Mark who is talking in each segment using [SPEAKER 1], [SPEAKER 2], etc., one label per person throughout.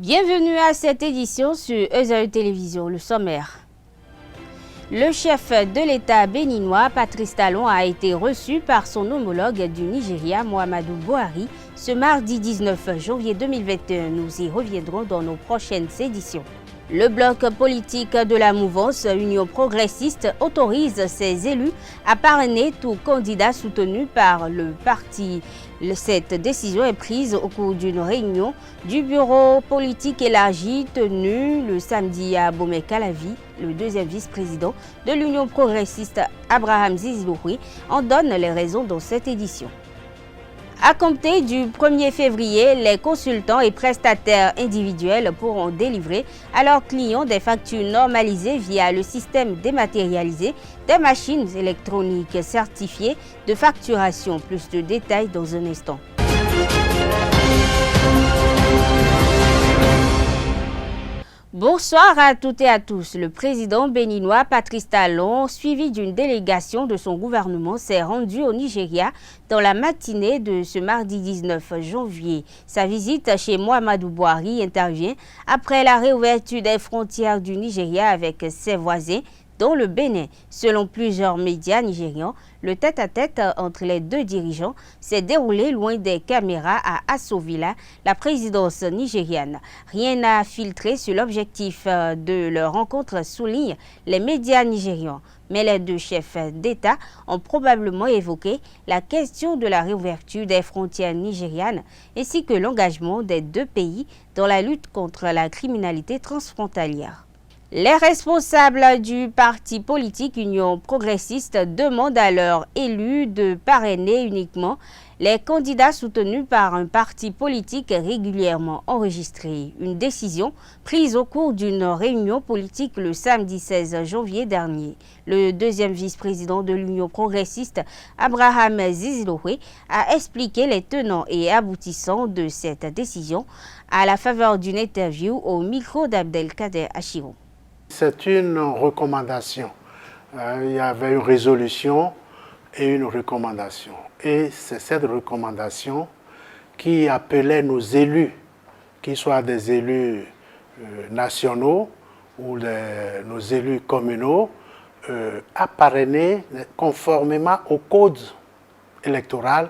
[SPEAKER 1] Bienvenue à cette édition sur Ezel Télévision, le sommaire. Le chef de l'État béninois, Patrice Talon, a été reçu par son homologue du Nigeria, Muhammadu Buhari, ce mardi 19 janvier 2021. Nous y reviendrons dans nos prochaines éditions. Le bloc politique de la mouvance Union progressiste autorise ses élus à parrainer tout candidat soutenu par le parti. Cette décision est prise au cours d'une réunion du bureau politique élargi tenue le samedi à Bomé-Calavi. Le deuxième vice-président de l'Union progressiste, Abraham Zizilouhi, en donne les raisons dans cette édition. À compter du 1er février, les consultants et prestataires individuels pourront délivrer à leurs clients des factures normalisées via le système dématérialisé des machines électroniques certifiées de facturation. Plus de détails dans un instant. Bonsoir à toutes et à tous. Le président béninois Patrice Talon, suivi d'une délégation de son gouvernement, s'est rendu au Nigeria dans la matinée de ce mardi 19 janvier. Sa visite chez Muhammadu Buhari intervient après la réouverture des frontières du Nigeria avec ses voisins, dont le Bénin. Selon plusieurs médias nigérians, le tête-à-tête entre les deux dirigeants s'est déroulé loin des caméras à Assovilla, la présidence nigériane. Rien n'a filtré sur l'objectif de leur rencontre, soulignent les médias nigérians. Mais les deux chefs d'État ont probablement évoqué la question de la réouverture des frontières nigérianes ainsi que l'engagement des deux pays dans la lutte contre la criminalité transfrontalière. Les responsables du parti politique Union progressiste demandent à leurs élus de parrainer uniquement les candidats soutenus par un parti politique régulièrement enregistré. Une décision prise au cours d'une réunion politique le samedi 16 janvier dernier. Le deuxième vice-président de l'Union progressiste, Abraham Zizilouhi, a expliqué les tenants et aboutissants de cette décision à la faveur d'une interview au micro d'Abdelkader Achirou.
[SPEAKER 2] C'est une recommandation. Il y avait une résolution et une recommandation. Et c'est cette recommandation qui appelait nos élus, qu'ils soient des élus nationaux ou nos élus communaux, à parrainer conformément au code électoral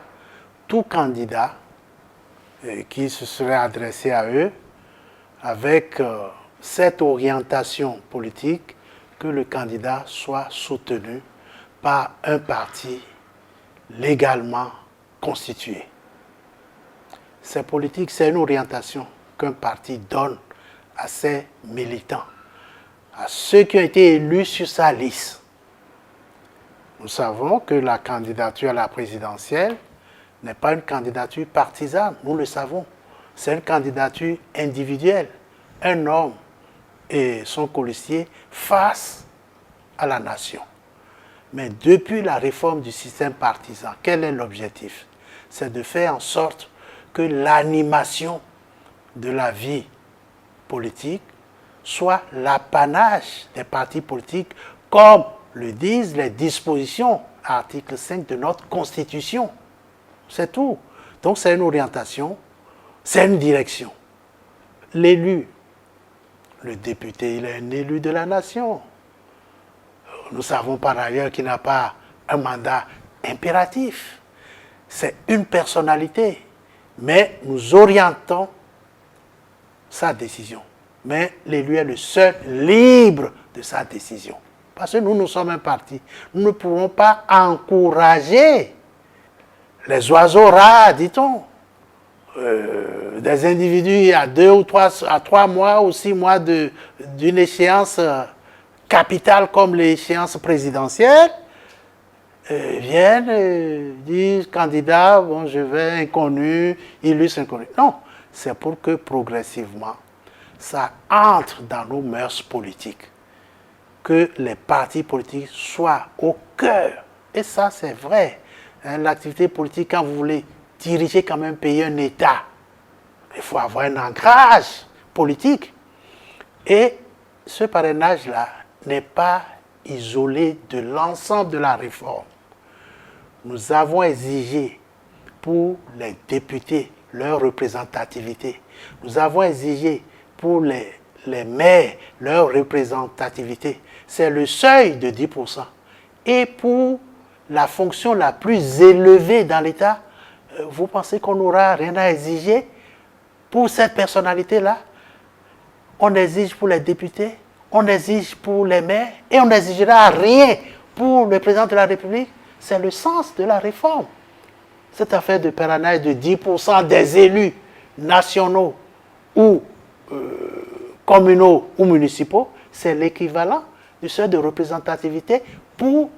[SPEAKER 2] tout candidat qui se serait adressé à eux avec cette orientation politique que le candidat soit soutenu par un parti légalement constitué. C'est politique, c'est une orientation qu'un parti donne à ses militants, à ceux qui ont été élus sur sa liste. Nous savons que la candidature à la présidentielle n'est pas une candidature partisane, nous le savons. C'est une candidature individuelle. Un homme et son colistier face à la nation. Mais depuis la réforme du système partisan, quel est l'objectif? C'est de faire en sorte que l'animation de la vie politique soit l'apanage des partis politiques, comme le disent les dispositions, article 5 de notre Constitution. C'est tout. Donc c'est une orientation, c'est une direction. L'élu, le député, il est un élu de la nation. Nous savons par ailleurs qu'il n'a pas un mandat impératif. C'est une personnalité. Mais nous orientons sa décision. Mais l'élu est le seul libre de sa décision. Parce que nous sommes un parti. Nous ne pouvons pas encourager les oiseaux rares, dit-on, des individus à 2 ou 3 mois ou 6 mois d'une échéance capitale comme l'échéance présidentielle, viennent dire candidat, bon, je vais inconnu, illustre inconnu. Non, c'est pour que progressivement, ça entre dans nos mœurs politiques, que les partis politiques soient au cœur. Et ça, c'est vrai. L'activité politique, quand vous voulez diriger quand même payer un État, il faut avoir un ancrage politique. Et ce parrainage-là n'est pas isolé de l'ensemble de la réforme. Nous avons exigé pour les députés leur représentativité. Nous avons exigé pour les maires, leur représentativité, c'est le seuil de 10%. Et pour la fonction la plus élevée dans l'État, vous pensez qu'on n'aura rien à exiger pour cette personnalité-là? On exige pour les députés, on exige pour les maires, et on n'exigera rien pour le président de la République. C'est le sens de la réforme. Cette affaire de parrainage de 10% des élus nationaux ou communaux ou municipaux, c'est l'équivalent du seuil de représentativité pour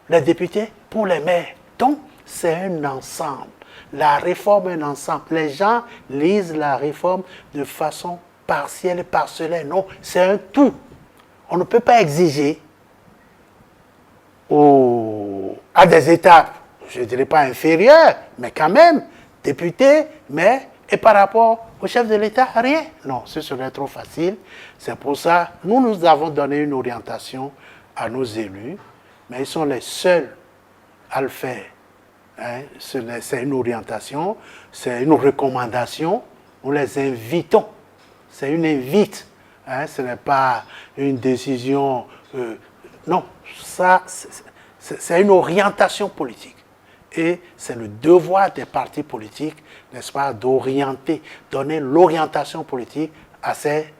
[SPEAKER 2] les députés, pour les maires. Donc, c'est un ensemble. La réforme est un ensemble. Les gens lisent la réforme de façon partielle et parcellaire. Non, c'est un tout. On ne peut pas exiger à des étapes, je ne dirais pas inférieures, mais quand même, députés, maires, et par rapport au chef de l'État, rien. Non, ce serait trop facile. C'est pour ça que nous avons donné une orientation à nos élus, mais ils sont les seuls à le faire. Hein? C'est une orientation, c'est une recommandation. Nous les invitons. C'est une invite. Hein? Ce n'est pas une décision. Non, ça, c'est une orientation politique. Et c'est le devoir des partis politiques, n'est-ce pas, d'orienter, donner l'orientation politique à ces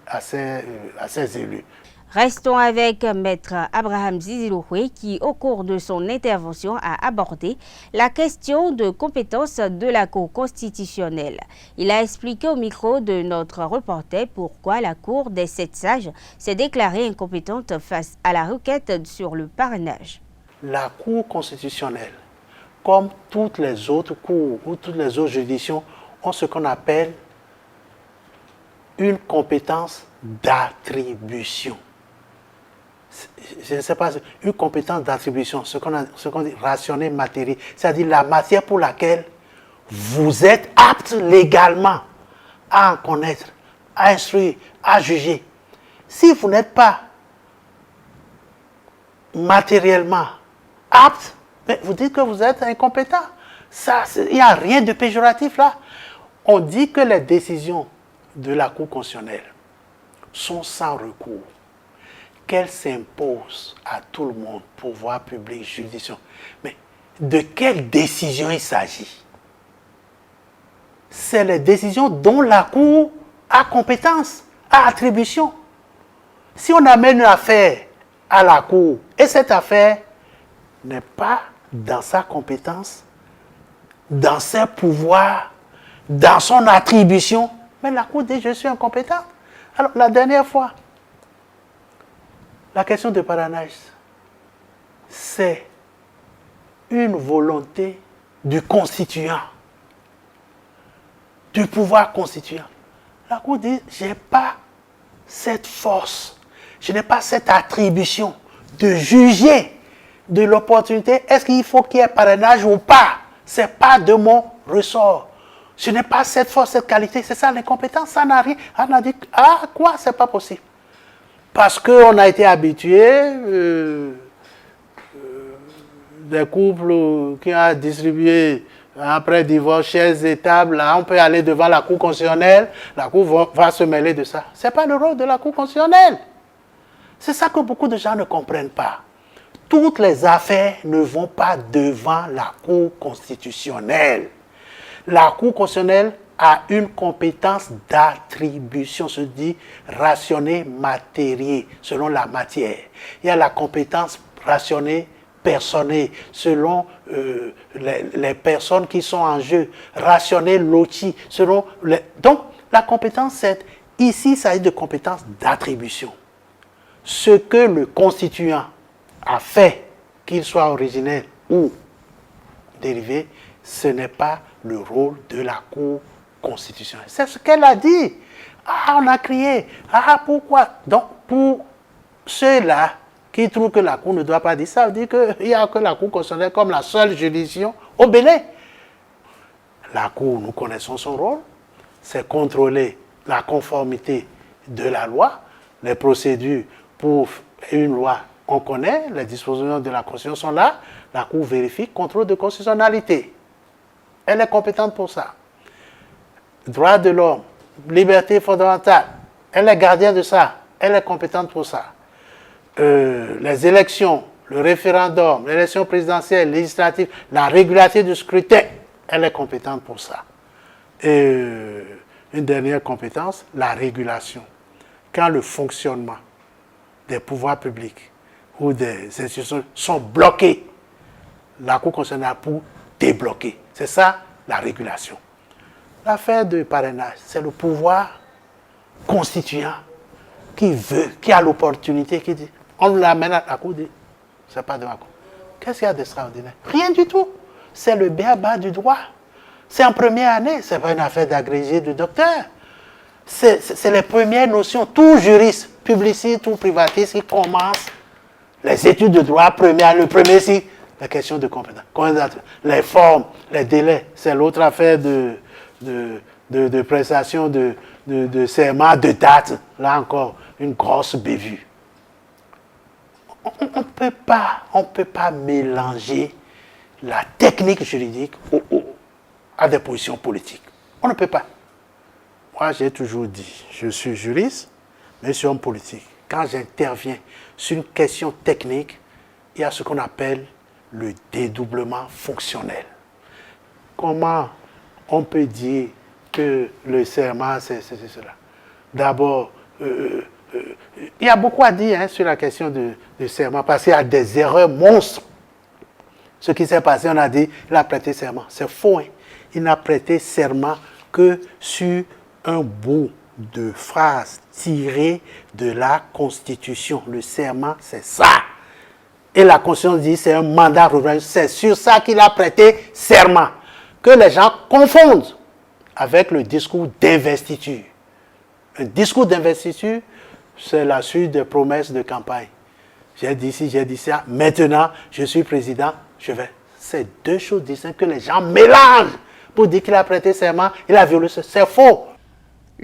[SPEAKER 2] élus.
[SPEAKER 1] Restons avec Maître Abraham Ziziloué qui, au cours de son intervention, a abordé la question de compétence de la Cour constitutionnelle. Il a expliqué au micro de notre reporter pourquoi la Cour des 7 sages s'est déclarée incompétente face à la requête sur le parrainage.
[SPEAKER 2] La Cour constitutionnelle, comme toutes les autres cours ou toutes les autres juridictions, ont ce qu'on appelle une compétence d'attribution. Je ne sais pas, une compétence d'attribution, ce qu'on dit rationner matériel, c'est-à-dire la matière pour laquelle vous êtes apte légalement à en connaître, à instruire, à juger. Si vous n'êtes pas matériellement apte, mais vous dites que vous êtes incompétent. Il n'y a rien de péjoratif là. On dit que les décisions de la Cour constitutionnelle sont sans recours, qu'elles s'imposent à tout le monde, pouvoir public, juridiction. Mais de quelle décision il s'agit? C'est les décisions dont la Cour a compétence, a attribution. Si on amène une affaire à la Cour, et cette affaire n'est pas dans sa compétence, dans ses pouvoirs, dans son attribution, mais la Cour dit je suis incompétent. Alors la dernière fois, la question de parrainage, c'est une volonté du constituant, du pouvoir constituant. La Cour dit je n'ai pas cette force, je n'ai pas cette attribution de juger de l'opportunité, est-ce qu'il faut qu'il y ait parrainage ou pas? Ce n'est pas de mon ressort. Je n'ai pas cette force, cette qualité, c'est ça l'incompétence, ça n'a rien. On a dit, ah quoi, c'est pas possible. Parce qu'on a été habitué, des couples qui ont distribué après divorce, chaises et tables, là, on peut aller devant la Cour constitutionnelle, la Cour va se mêler de ça. Ce n'est pas le rôle de la Cour constitutionnelle. C'est ça que beaucoup de gens ne comprennent pas. Toutes les affaires ne vont pas devant la Cour constitutionnelle. La Cour constitutionnelle a une compétence d'attribution, se dit rationner matériel, selon la matière. Il y a la compétence rationnée personnée, selon les personnes qui sont en jeu, rationner loti, selon les... Donc, la compétence, c'est ici, ça s'agit de compétence d'attribution. Ce que le constituant a fait, qu'il soit originel ou dérivé, ce n'est pas le rôle de la Cour constitutionnelle. C'est ce qu'elle a dit. Ah, on a crié. Ah, pourquoi? Donc, pour ceux-là qui trouvent que la Cour ne doit pas dire ça, veut dire qu'il n'y a que la Cour constitutionnelle comme la seule juridiction au Bénin. La Cour, nous connaissons son rôle, c'est contrôler la conformité de la loi, les procédures pour une loi. On connaît, les dispositions de la Constitution sont là, la Cour vérifie, contrôle de constitutionnalité. Elle est compétente pour ça. Droits de l'homme, liberté fondamentale. Elle est gardienne de ça. Elle est compétente pour ça. Les élections, le référendum, l'élection présidentielle, législative, la régularité du scrutin, elle est compétente pour ça. Et une dernière compétence, la régulation. Quand le fonctionnement des pouvoirs publics ou des institutions sont bloqués, la Cour constitutionnelle pour débloquer. C'est ça, la régulation. L'affaire de parrainage, c'est le pouvoir constituant qui veut, qui a l'opportunité, qui dit, on l'amène à la Cour, dit, c'est pas de ma Cour. Qu'est-ce qu'il y a d'extraordinaire? Rien du tout. C'est le b.a.-ba du droit. C'est en première année, c'est pas une affaire d'agrégé de docteur. C'est les premières notions. Tout juriste, publiciste ou privatiste qui commence les études de droit, le premier cycle, la question de compétence. Les formes, les délais, c'est l'autre affaire de prestation de serment, de date. Là encore, une grosse bévue. On ne peut pas mélanger la technique juridique à des positions politiques. On ne peut pas. Moi, j'ai toujours dit, je suis juriste, mais je suis homme politique. Quand j'interviens sur une question technique, il y a ce qu'on appelle le dédoublement fonctionnel. Comment on peut dire que le serment, c'est cela? D'abord, il y a beaucoup à dire sur la question du serment, parce qu'il y a des erreurs monstres. Ce qui s'est passé, on a dit, il a prêté serment. C'est faux. Hein? Il n'a prêté serment que sur un bout de phrase tirée de la Constitution. Le serment, c'est ça. Et la Constitution dit c'est un mandat revenu. C'est sur ça qu'il a prêté serment. Que les gens confondent avec le discours d'investiture. Un discours d'investiture, c'est la suite des promesses de campagne. J'ai dit ci, j'ai dit ça. Maintenant, je suis président, je vais. C'est deux choses distinctes que les gens mélangent pour dire qu'il a prêté serment, il a violé. C'est faux.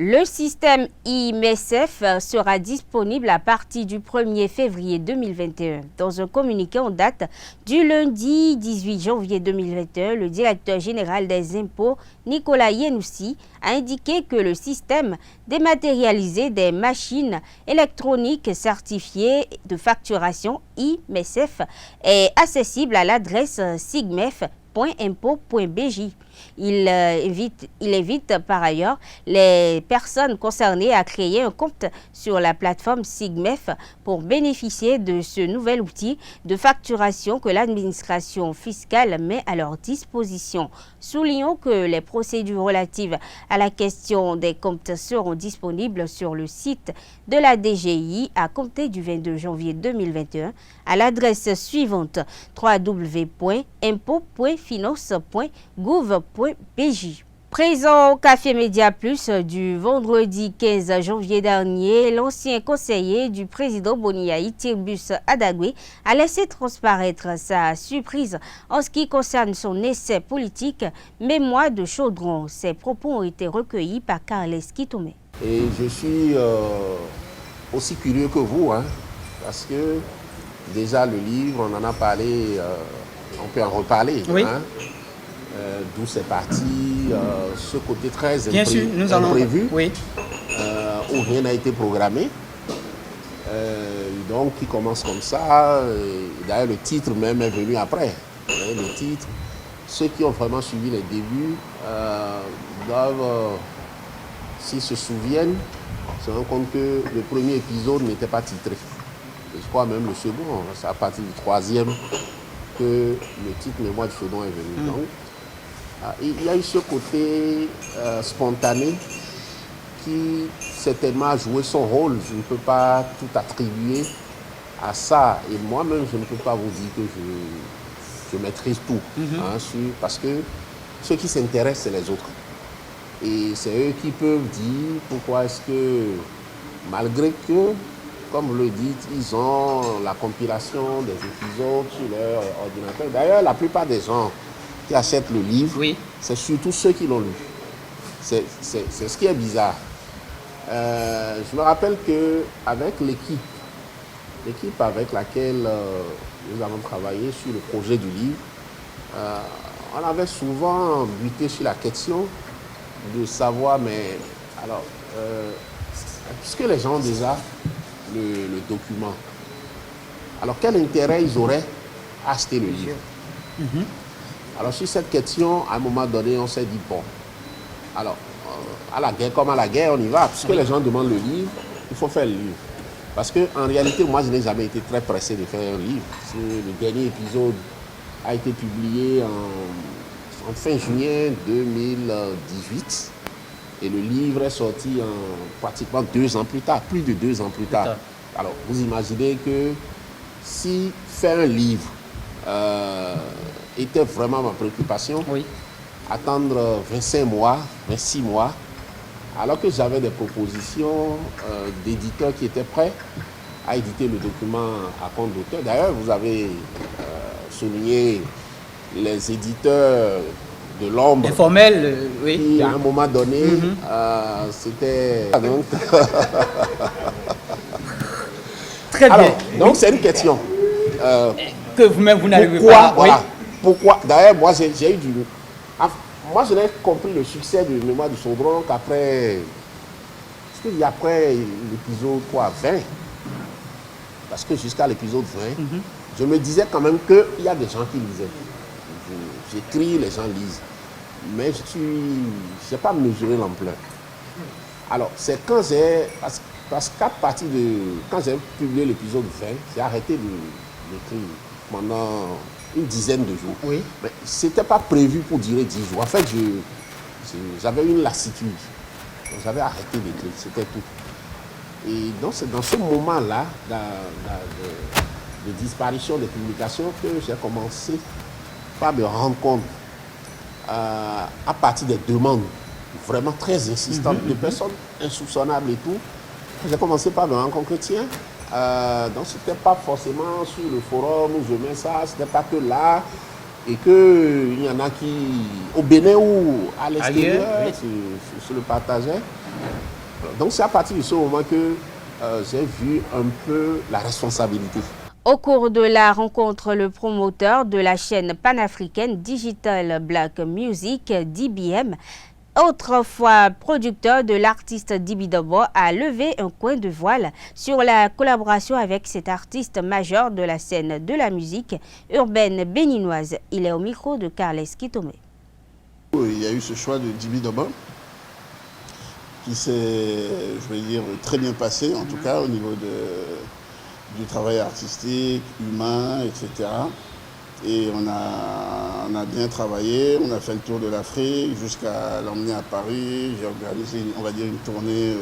[SPEAKER 1] Le système IMSF sera disponible à partir du 1er février 2021. Dans un communiqué en date du lundi 18 janvier 2021, le directeur général des impôts, Nicolas Yenoussi, a indiqué que le système dématérialisé des machines électroniques certifiées de facturation IMSF est accessible à l'adresse sigmef.impôt.bj. Il invite par ailleurs les personnes concernées à créer un compte sur la plateforme Sigmef pour bénéficier de ce nouvel outil de facturation que l'administration fiscale met à leur disposition. Soulignons que les procédures relatives à la question des comptes seront disponibles sur le site de la DGI à compter du 22 janvier 2021 à l'adresse suivante www.impôt.finance.gouv.pj. Présent au Café Média Plus du vendredi 15 janvier dernier, l'ancien conseiller du président Boniaï, Tirbus Adagwe, a laissé transparaître sa surprise en ce qui concerne son essai politique Mémoire de Chaudron. Ses propos ont été recueillis par Carles Kitome.
[SPEAKER 3] Et je suis aussi curieux que vous, parce que déjà le livre, on en a parlé, on peut en reparler.
[SPEAKER 4] Oui.
[SPEAKER 3] D'où c'est parti, ce côté très
[SPEAKER 4] Bien sûr, nous allons
[SPEAKER 3] imprévu,
[SPEAKER 4] oui.
[SPEAKER 3] Où rien n'a été programmé. Donc, qui commence comme ça. D'ailleurs, le titre même est venu après. Le titre, ceux qui ont vraiment suivi les débuts doivent, s'ils se souviennent, se rendre compte que le premier épisode n'était pas titré. Et je crois même le second, c'est à partir du troisième que le titre Mémoire de Chaudron est venu. Donc, il y a eu ce côté spontané qui certainement a joué son rôle. Je ne peux pas tout attribuer à ça. Et moi-même, je ne peux pas vous dire que je maîtrise tout. Parce que ceux qui s'intéressent, c'est les autres. Et c'est eux qui peuvent dire pourquoi est-ce que, malgré que, comme vous le dites, ils ont la compilation des épisodes sur leur ordinateur. D'ailleurs, la plupart des gens qui achètent le livre,
[SPEAKER 4] Oui.
[SPEAKER 3] c'est surtout ceux qui l'ont lu. C'est ce qui est bizarre. Je me rappelle qu'avec l'équipe avec laquelle nous avons travaillé sur le projet du livre, on avait souvent buté sur la question de savoir, mais Alors, puisque les gens ont déjà le document, alors quel intérêt ils auraient à acheter le livre? Alors, sur cette question, à un moment donné, on s'est dit, bon, alors, à la guerre comme à la guerre, on y va. Puisque les gens demandent le livre, il faut faire le livre. Parce qu'en réalité, moi, je n'ai jamais été très pressé de faire un livre. Le dernier épisode a été publié en fin juillet 2018. Et le livre est sorti pratiquement 2 ans plus tard, plus de 2 ans plus tard. Alors, vous imaginez que si faire un livre était vraiment ma préoccupation, attendre 25 mois, 26 mois, alors que j'avais des propositions d'éditeurs qui étaient prêts à éditer le document à compte d'auteur. D'ailleurs, vous avez souligné les éditeurs de l'ombre.
[SPEAKER 4] Informel, oui.
[SPEAKER 3] Qui, à un moment donné, c'était...
[SPEAKER 4] Très bien.
[SPEAKER 3] Donc, c'est une question.
[SPEAKER 4] Que vous-même, vous n'arrivez
[SPEAKER 3] pas.
[SPEAKER 4] Voilà.
[SPEAKER 3] Oui. Pourquoi? D'ailleurs, moi, j'ai eu du... Moi, je n'ai compris le succès de Mémoire du Chaudron qu'après... Parce qu'il y a après l'épisode 20. Parce que jusqu'à l'épisode 20, je me disais quand même qu'il y a des gens qui lisaient. J'écris, les gens lisent. Mais je n'ai pas mesuré l'ampleur. Alors, c'est quand j'ai... Parce qu'à partir de... Quand j'ai publié l'épisode 20, j'ai arrêté d'écrire pendant une dizaine de jours.
[SPEAKER 4] Oui.
[SPEAKER 3] Mais ce n'était pas prévu pour durer 10 jours. En fait, j'avais une lassitude. Donc, j'avais arrêté d'écrire, c'était tout. Et donc, c'est dans ce moment-là de disparition des publications que j'ai commencé par me rendre compte, à partir des demandes vraiment très insistantes de personnes insoupçonnables et tout, j'ai commencé par me rendre compte que tiens, donc c'était pas forcément sur le forum où je mets ça, c'était pas que là, et qu'il y en a qui, au Bénin ou à l'extérieur, se le partageaient. Donc c'est à partir de ce moment que j'ai vu un peu la responsabilité.
[SPEAKER 1] Au cours de la rencontre, le promoteur de la chaîne panafricaine Digital Black Music, DBM, autrefois producteur de l'artiste Dibi Dobo, a levé un coin de voile sur la collaboration avec cet artiste majeur de la scène de la musique urbaine béninoise. Il est au micro de Carles Kitome.
[SPEAKER 5] Il y a eu ce choix de Dibi Dobo qui s'est, je vais dire, très bien passé, en tout cas au niveau du travail artistique, humain, etc. Et on a bien travaillé, on a fait le tour de l'Afrique jusqu'à l'emmener à Paris. J'ai organisé, on va dire, une tournée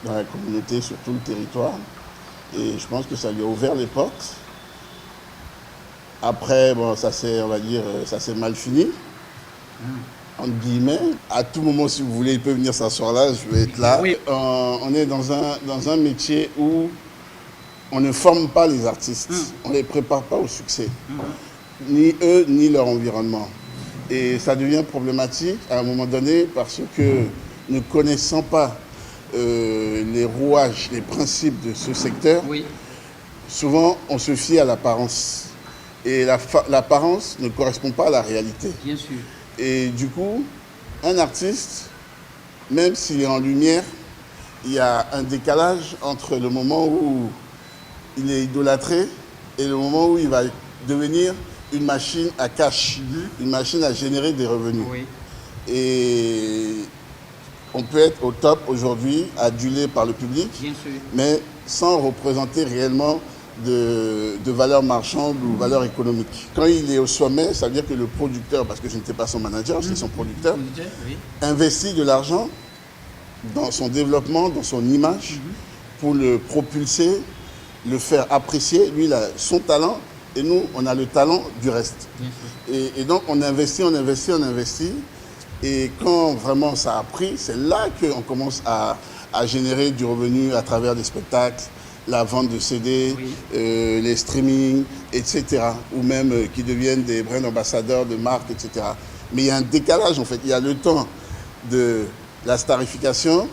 [SPEAKER 5] dans la communauté, sur tout le territoire. Et je pense que ça lui a ouvert les portes. Après, bon, ça s'est, on va dire, ça s'est mal fini. Entre guillemets, à tout moment, si vous voulez, il peut venir s'asseoir là, je vais être là.
[SPEAKER 4] Oui.
[SPEAKER 5] On est dans un métier où on ne forme pas les artistes, on ne les prépare pas au succès, ni eux, ni leur environnement. Et ça devient problématique à un moment donné parce que ne connaissant pas les rouages, les principes de ce secteur, souvent on se fie à l'apparence. Et l'apparence ne correspond pas à la réalité.
[SPEAKER 4] Bien sûr.
[SPEAKER 5] Et du coup, un artiste, même s'il est en lumière, il y a un décalage entre le moment où il est idolâtré et le moment où il va devenir une machine à cash, une machine à générer des revenus.
[SPEAKER 4] Oui.
[SPEAKER 5] Et on peut être au top aujourd'hui, adulé par le public,
[SPEAKER 4] Bien sûr.
[SPEAKER 5] mais sans représenter réellement de valeur marchande ou valeur économique. Quand il est au sommet, ça veut dire que le producteur, parce que je n'étais pas son manager, j'étais son producteur, investit de l'argent dans son développement, dans son image, pour le propulser, le faire apprécier. Lui, il a son talent et nous, on a le talent du reste. Et donc, on investit. Et quand vraiment ça a pris, c'est là qu'on commence à générer du revenu à travers des spectacles, la vente de CD, les streamings, etc. Ou même qui deviennent des brand ambassadeurs de marques, etc. Mais il y a un décalage, en fait. Il y a le temps de la starification,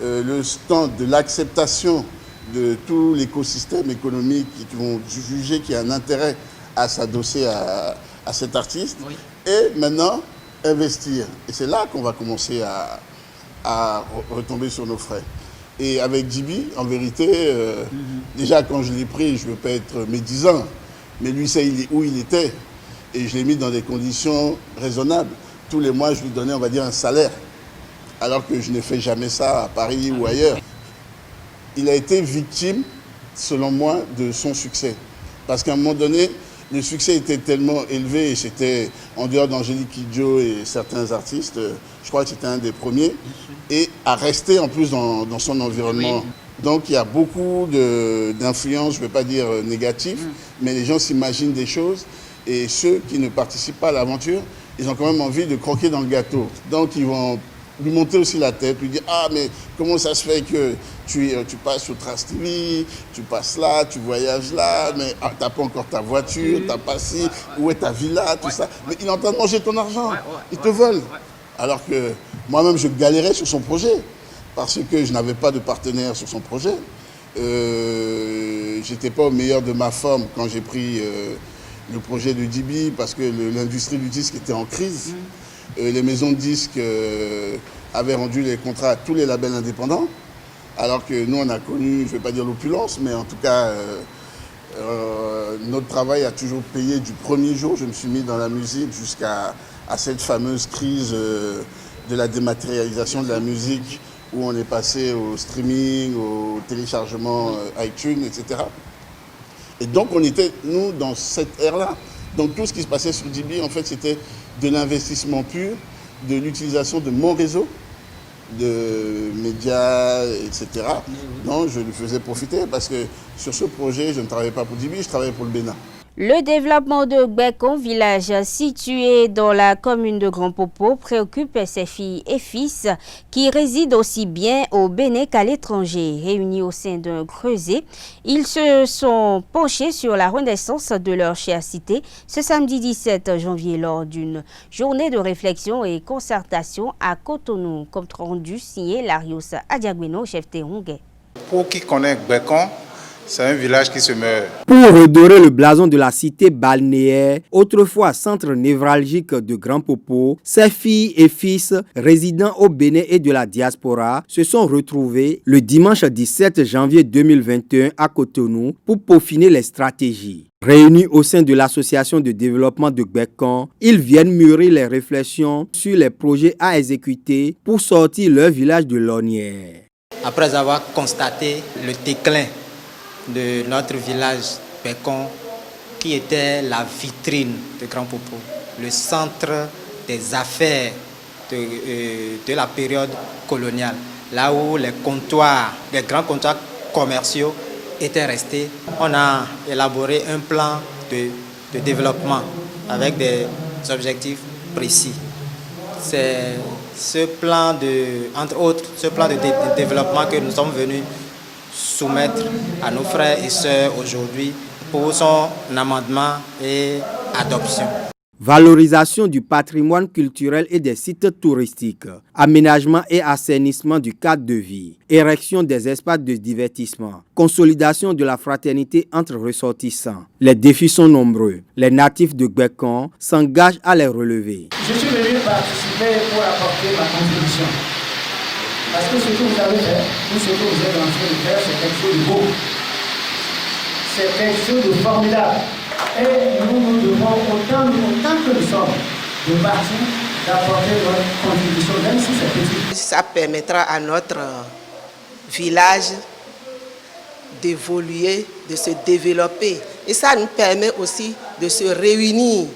[SPEAKER 5] le temps de l'acceptation de tout l'écosystème économique qui vont juger qu'il y a un intérêt à s'adosser à cet artiste. Et maintenant, investir. Et c'est là qu'on va commencer à retomber sur nos frais. Et avec Djiby, en vérité, déjà quand je l'ai pris, je ne veux pas être médisant, mais lui sait où il était. Et je l'ai mis dans des conditions raisonnables. Tous les mois, je lui donnais, on va dire, un salaire. Alors que je n'ai fait jamais ça à Paris ou ailleurs. Il a été victime, selon moi, de son succès. Parce qu'à un moment donné, le succès était tellement élevé, et c'était en dehors d'Angélique Kidjo et certains artistes, je crois que c'était un des premiers, et à rester en plus dans son environnement. Donc il y a beaucoup d'influences, je ne vais pas dire négatives, mais les gens s'imaginent des choses, et ceux qui ne participent pas à l'aventure, ils ont quand même envie de croquer dans le gâteau. Donc ils vont lui monter aussi la tête, lui dire « Ah, mais comment ça se fait que tu passes sur Trace TV, tu passes là, tu voyages là, mais tu n'as pas encore ta voiture, tu n'as pas ci, où est ta villa, tout ça. Mais il est en train de manger ton argent, ils te veulent. » Alors que moi-même, je galérais sur son projet, parce que je n'avais pas de partenaire sur son projet. Je n'étais pas au meilleur de ma forme quand j'ai pris le projet de Djiby, parce que l'industrie du disque était en crise. Les maisons de disques avaient rendu les contrats à tous les labels indépendants, alors que nous, on a connu, je ne vais pas dire l'opulence, mais en tout cas, notre travail a toujours payé du premier jour. Je me suis mis dans la musique jusqu'à cette fameuse crise de la dématérialisation de la musique, où on est passé au streaming, au téléchargement iTunes, etc. Et donc, on était, nous, dans cette ère-là. Donc, tout ce qui se passait sur Djiby, en fait, c'était de l'investissement pur, de l'utilisation de mon réseau, de médias, etc. Donc, je lui faisais profiter parce que sur ce projet, je ne travaillais pas pour Djiby, je travaillais pour le Bénin.
[SPEAKER 1] Le développement de Gbekon, village situé dans la commune de Grand Popo, préoccupe ses filles et fils qui résident aussi bien au Bénin qu'à l'étranger. Réunis au sein d'un creuset, ils se sont penchés sur la renaissance de leur chère cité ce samedi 17 janvier lors d'une journée de réflexion et concertation à Cotonou. Compte rendu signé Larios Adiagbeno, chef Terongais.
[SPEAKER 6] Pour qui connaît Gbekon, c'est un village qui se meurt.
[SPEAKER 7] Pour redorer le blason de la cité balnéaire, autrefois centre névralgique de Grand Popo, ses filles et fils résidant au Bénin et de la diaspora se sont retrouvés le dimanche 17 janvier 2021 à Cotonou pour peaufiner les stratégies. Réunis au sein de l'association de développement de Gbekon, ils viennent mûrir les réflexions sur les projets à exécuter pour sortir leur village de l'ornière.
[SPEAKER 4] Après avoir constaté le déclin de notre village Gbekon, qui était la vitrine de Grand Popo, le centre des affaires de la période coloniale, là où les grands comptoirs commerciaux étaient restés. On a élaboré un plan de développement avec des objectifs précis. C'est ce plan entre autres, ce plan de développement que nous sommes venus soumettre à nos frères et sœurs aujourd'hui pour son amendement et adoption.
[SPEAKER 7] Valorisation du patrimoine culturel et des sites touristiques, aménagement et assainissement du cadre de vie, érection des espaces de divertissement, consolidation de la fraternité entre ressortissants. Les défis sont nombreux. Les natifs de Gbekon s'engagent à les relever.
[SPEAKER 8] Je suis venu participer pour apporter ma contribution. Parce que ce que vous avez fait, tout ce que vous êtes en train de faire, c'est quelque chose de beau. C'est quelque chose de formidable. Et nous devons, autant que nous sommes, de partir, d'apporter notre contribution, même si c'est petit.
[SPEAKER 9] Ça permettra à notre village d'évoluer, de se développer. Et ça nous permet aussi de se réunir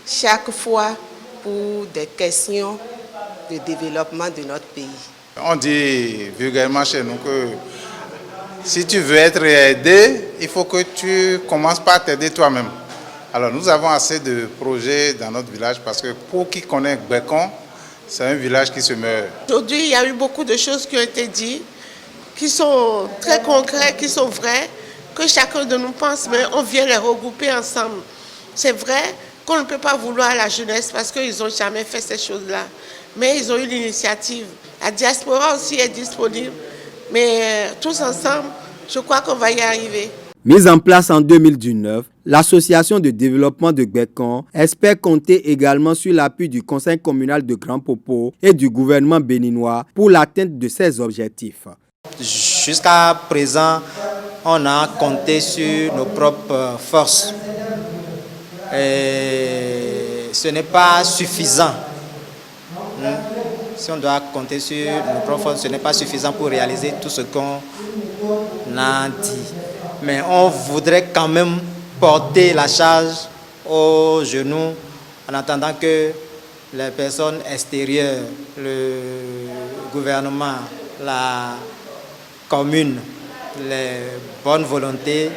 [SPEAKER 9] chaque fois pour des questions de développement de notre pays.
[SPEAKER 6] On dit vulgairement chez nous que si tu veux être aidé, il faut que tu commences par t'aider toi-même. Alors nous avons assez de projets dans notre village parce que pour qui connaît Gbekon, c'est un village qui se meurt.
[SPEAKER 9] Aujourd'hui, il y a eu beaucoup de choses qui ont été dites, qui sont très concrètes, qui sont vraies, que chacun de nous pense, mais on vient les regrouper ensemble. C'est vrai qu'on ne peut pas vouloir la jeunesse parce qu'ils n'ont jamais fait ces choses-là, mais ils ont eu l'initiative. La diaspora aussi est disponible, mais tous ensemble, je crois qu'on va y arriver.
[SPEAKER 7] Mise en place en 2019, l'association de développement de Gbekon espère compter également sur l'appui du conseil communal de Grand Popo et du gouvernement béninois pour l'atteinte de ces objectifs.
[SPEAKER 4] Jusqu'à présent, on a compté sur nos propres forces. Et ce n'est pas suffisant. Si on doit compter sur nos propres forces, ce n'est pas suffisant pour réaliser tout ce qu'on a dit. Mais on voudrait quand même porter la charge aux genoux en attendant que les personnes extérieures, le gouvernement, la commune, les bonnes volontés,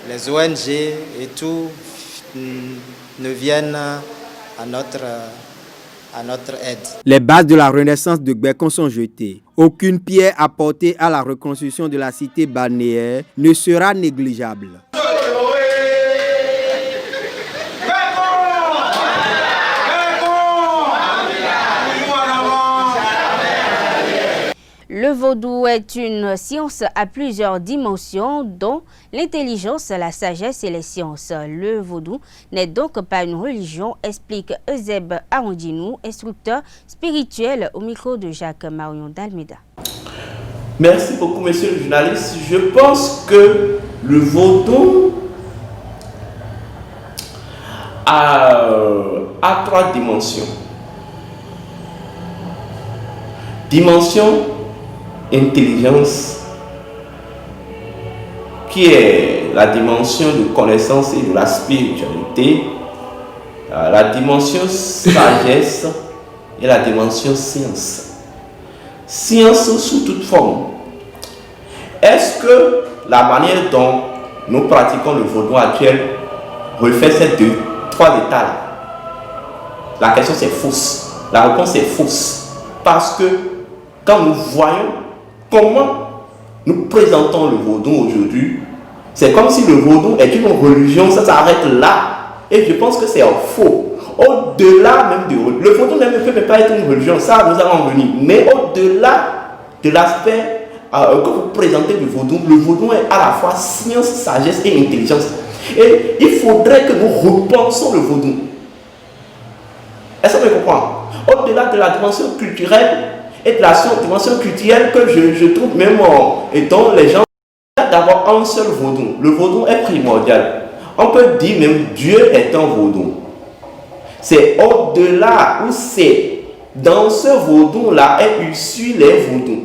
[SPEAKER 4] les ONG et tout ne viennent à notre aide.
[SPEAKER 7] Les bases de la renaissance de Gbekon sont jetées. Aucune pierre apportée à la reconstruction de la cité balnéaire ne sera négligeable.
[SPEAKER 1] Le vaudou est une science à plusieurs dimensions, dont l'intelligence, la sagesse et les sciences. Le vaudou n'est donc pas une religion, explique Euseb Arondinou, instructeur spirituel au micro de Jacques Marion d'Almeida.
[SPEAKER 10] Merci beaucoup, monsieur le journaliste. Je pense que le vaudou a trois dimensions. Dimension intelligence, qui est la dimension de connaissance et de la spiritualité, la dimension sagesse et la dimension science. Science sous toute forme. Est-ce que la manière dont nous pratiquons le vaudou actuel refait ces trois états-là? La question c'est fausse. La réponse est fausse. Parce que quand nous voyons comment nous présentons le vaudou aujourd'hui, c'est comme si le vaudou est une religion, ça s'arrête là. Et je pense que c'est faux. Au-delà même le vaudou ne peut pas être une religion, ça nous allons venir. Mais au-delà de l'aspect que vous présentez du vaudou, le vaudou est à la fois science, sagesse et intelligence. Et il faudrait que nous repensions le vaudou. Est-ce que vous comprenez? Au-delà de la dimension culturelle, et de la dimension culturelle que je trouve même dont les gens d'avoir un seul vaudou. Le vaudou est primordial. On peut dire même Dieu est un vaudou. C'est au-delà où c'est dans ce vaudou-là est issu les vaudous.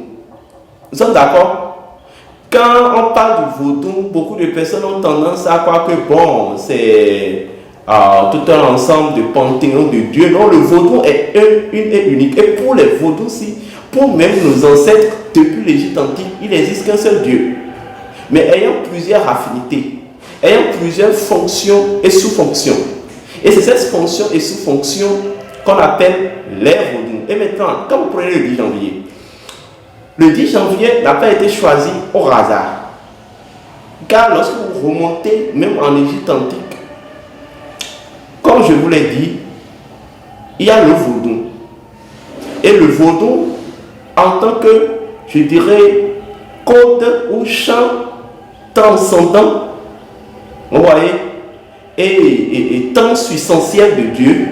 [SPEAKER 10] Nous sommes d'accord? Quand on parle du vaudou, beaucoup de personnes ont tendance à croire que bon, c'est tout un ensemble de panthéons de Dieu. Non, le vaudou est une et unique. Et pour les vaudous, pour même nos ancêtres, depuis l'Égypte antique, il n'existe qu'un seul Dieu. Mais ayant plusieurs affinités, ayant plusieurs fonctions et sous-fonctions. Et c'est cette fonction et sous-fonction qu'on appelle les vaudous. Et maintenant, quand vous prenez le 10 janvier, le 10 janvier n'a pas été choisi au hasard. Car lorsque vous remontez, même en Égypte antique, comme je vous l'ai dit, il y a le vaudou. Et le vaudou, en tant que, je dirais, code ou champ transcendant, vous voyez, et temps substantiel de Dieu,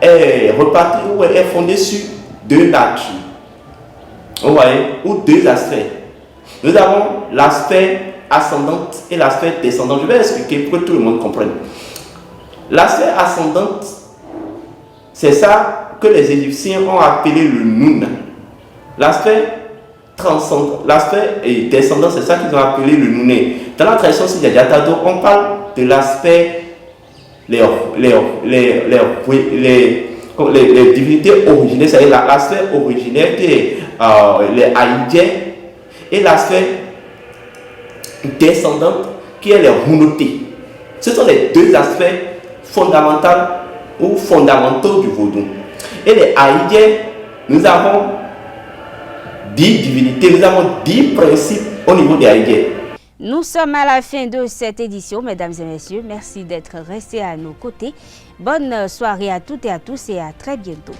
[SPEAKER 10] est reparti ou est fondé sur deux natures. Vous voyez, ou deux aspects. Nous avons l'aspect ascendant et l'aspect descendant. Je vais expliquer pour que tout le monde comprenne. L'aspect ascendant, c'est ça que les Égyptiens ont appelé le Noun. L'aspect transcendant, l'aspect descendant, c'est ça qu'ils ont appelé le Nouné. Dans la tradition Sidiadiatado, on parle de l'aspect, les divinités originaires, c'est-à-dire l'aspect originaire qui est les Haïdiens, et l'aspect descendant qui est les Hunoté. Ce sont les deux aspects fondamentaux ou fondamentaux du vaudou. Et les Haïdiens, nous avons 10 divinités, nous avons 10 principes au niveau des Haïdiens.
[SPEAKER 1] Nous sommes à la fin de cette édition, mesdames et messieurs. Merci d'être restés à nos côtés. Bonne soirée à toutes et à tous et à très bientôt.